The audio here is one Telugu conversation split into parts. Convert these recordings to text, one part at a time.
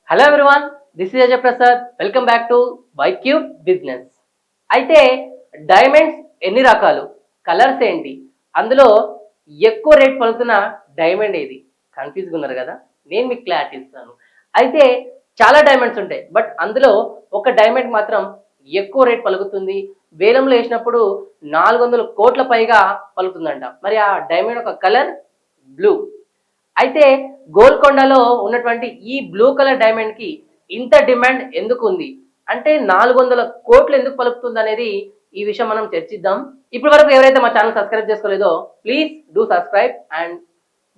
Hello everyone, this is Ajay Prasad. Welcome back to Y cube business. అయితే డైమండ్స్ ఎన్ని రకాలు, కలర్స్ ఏంటి, అందులో ఎక్కువ రేట్ పలుకుతున్న డైమండ్ ఏది? కన్ఫ్యూజ్గా ఉన్నారు కదా. నేను మీకు క్లారిటీ ఇస్తాను. అయితే చాలా డైమండ్స్ ఉంటాయి, బట్ అందులో ఒక డైమండ్ మాత్రం ఎక్కువ రేట్ పలుకుతుంది. వేలంలో వేసినప్పుడు 400 కోట్ల పైగా పలుకుతుందంట. మరి ఆ డైమండ్ ఒక కలర్ బ్లూ. అయితే గోల్కొండలో ఉన్నటువంటి ఈ బ్లూ కలర్ డైమండ్ కి ఇంత డిమాండ్ ఎందుకు ఉంది, అంటే 400 కోట్లు ఎందుకు పలుకుతుంది అనేది ఈ విషయం మనం చర్చిద్దాం. ఇప్పటి వరకు ఎవరైతే మా ఛానల్ సబ్స్క్రైబ్ చేసుకోలేదో please do subscribe and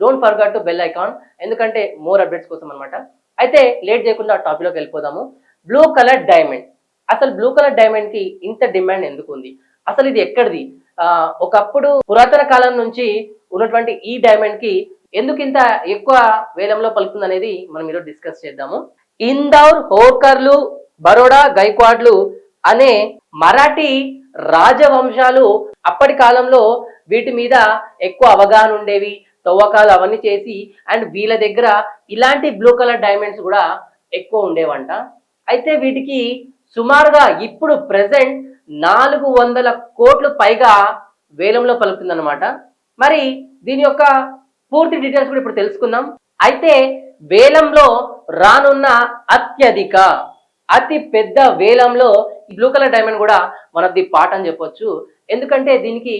don't forget to bell icon, ఎందుకంటే మోర్ అప్డేట్స్ కోసం అనమాట. అయితే లేట్ చేయకుండా టాపిక్ లోకి వెళ్ళిపోదాము. Blue colour diamond. అసలు బ్లూ కలర్ డైమండ్ కి ఇంత డిమాండ్ ఎందుకు ఉంది, అసలు ఇది ఎక్కడిది? ఒకప్పుడు పురాతన కాలం నుంచి ఉన్నటువంటి ఈ డైమండ్ కి ఎందుకు ఇంత ఎక్కువ వేలంలో పలుకుతుంది అనేది మనం ఈరోజు డిస్కస్ చేద్దాము. ఇందౌర్, హోర్కర్లు, బరోడా, గైక్వాడ్లు అనే మరాఠీ రాజవంశాలు అప్పటి కాలంలో వీటి మీద ఎక్కువ అవగాహన ఉండేవి, తవ్వకాలు అవన్నీ చేసి, అండ్ వీళ్ళ దగ్గర ఇలాంటి బ్లూ కలర్ డైమండ్స్ కూడా ఎక్కువ ఉండేవంట. అయితే వీటికి సుమారుగా ఇప్పుడు ప్రెసెంట్ 400 కోట్లు పైగా వేలంలో పలుకుతుందన్నమాట. మరి దీని యొక్క పూర్తి డీటెయిల్స్ కూడా ఇప్పుడు తెలుసుకుందాం. అయితే వేలంలో రానున్న అతి పెద్ద వేలంలో ఈ బ్లూ కలర్ డైమండ్ కూడా వన్ ఆఫ్ ది పార్ట్ అని చెప్పొచ్చు. ఎందుకంటే దీనికి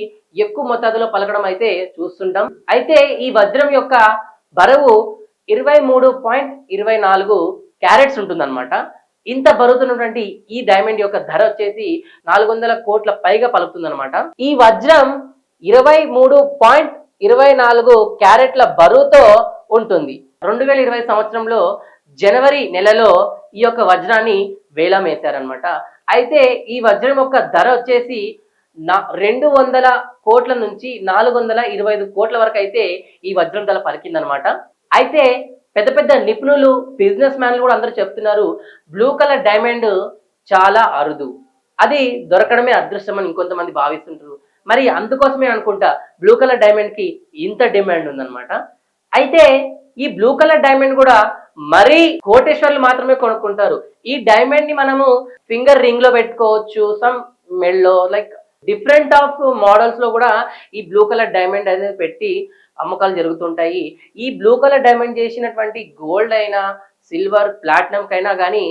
ఎక్కువ మొత్తాదులో పలకడం అయితే చూస్తుంటాం. అయితే ఈ వజ్రం యొక్క బరువు 23.24 క్యారెట్స్ ఉంటుందన్నమాట. ఇంత బరువుతున్నటువంటి ఈ డైమండ్ యొక్క ధర వచ్చేసి 400 కోట్ల పైగా పలుకుతుందన్నమాట. ఈ వజ్రం 23.24 క్యారెట్ల బరువుతో ఉంటుంది. 2020 సంవత్సరంలో జనవరి నెలలో ఈ యొక్క వజ్రాన్ని వేలం వేశారనమాట. అయితే ఈ వజ్రం యొక్క ధర వచ్చేసి 200 కోట్ల నుంచి 425 కోట్ల వరకు అయితే ఈ వజ్రం ధర పలికిందనమాట. అయితే పెద్ద పెద్ద నిపుణులు, బిజినెస్ మ్యాన్లు కూడా అందరూ చెప్తున్నారు బ్లూ కలర్ డైమండ్ చాలా అరుదు, అది దొరకడమే అదృష్టం అని ఇంకొంతమంది భావిస్తుంటారు. మరి అందుకోసమే అనుకుంటా బ్లూ కలర్ డైమండ్ కి ఇంత డిమాండ్ ఉందన్నమాట. అయితే ఈ బ్లూ కలర్ డైమండ్ కూడా మరీ కోటేశ్వర్లు మాత్రమే కొనుక్కుంటారు. ఈ డైమండ్ ని మనము ఫింగర్ రింగ్ లో పెట్టుకోవచ్చు, సమ్ మెల్లో, లైక్ డిఫరెంట్ ఆఫ్ మోడల్స్ లో కూడా ఈ బ్లూ కలర్ డైమండ్ అనేది పెట్టి అమ్మకాలు జరుగుతుంటాయి. ఈ బ్లూ కలర్ డైమండ్ చేసినటువంటి గోల్డ్ అయినా, సిల్వర్, ప్లాటినం కైనా కానీ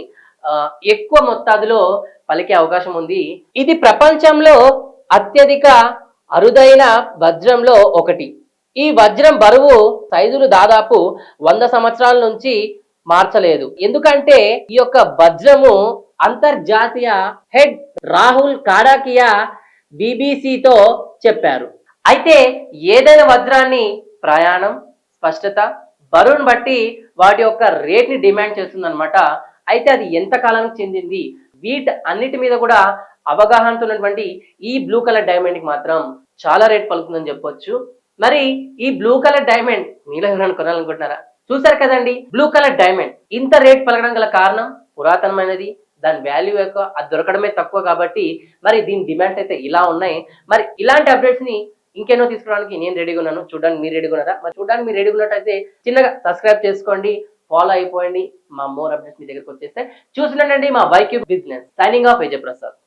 ఎక్కువ మొత్తాదులో పలికే అవకాశం ఉంది. ఇది ప్రపంచంలో అత్యధిక అరుదైన వజ్రంలో ఒకటి. ఈ వజ్రం బరువు సైజులు దాదాపు 100 సంవత్సరాల నుంచి మార్చలేదు. ఎందుకంటే ఈ యొక్క వజ్రము అంతర్జాతీయ హెడ్ రాహుల్ కాడాకియా బీబీసీతో చెప్పారు. అయితే ఏదైనా వజ్రాన్ని ప్రయాణం, స్పష్టత, బరువును బట్టి వాటి యొక్క రేట్ ని డిమాండ్ చేస్తుందన్నమాట. అయితే అది ఎంత కాలానికి చెందింది, వీటి అన్నిటి మీద కూడా అవగాహనతో ఉన్నటువంటి ఈ బ్లూ కలర్ డైమండ్ కి మాత్రం చాలా రేట్ పలుకుతుందని చెప్పొచ్చు. మరి ఈ బ్లూ కలర్ డైమండ్ మీలో ఎవరైనా కొనాలనుకుంటున్నారా? చూసారు కదండి, బ్లూ కలర్ డైమండ్ ఇంత రేట్ పలకడం గల కారణం పురాతనమైనది, దాని వాల్యూ యొక్క అది దొరకడమే తక్కువ కాబట్టి మరి దీని డిమాండ్స్ అయితే ఇలా ఉన్నాయి. మరి ఇలాంటి అప్డేట్స్ ని ఇంకెన్నో తీసుకోవడానికి నేను రెడీగా ఉన్నాను. చూడడానికి మీరు రెడీగా ఉన్నారా? మరి చూడడానికి మీరు రెడీగా ఉన్నట్టయితే చిన్నగా సబ్స్క్రైబ్ చేసుకోండి, ఫాలో అయిపోయింది. మా మోర్ అప్డేట్స్ మీ దగ్గరకు వచ్చేస్తే చూసినండి మా Y cube business. Signing off Vijay Prasad.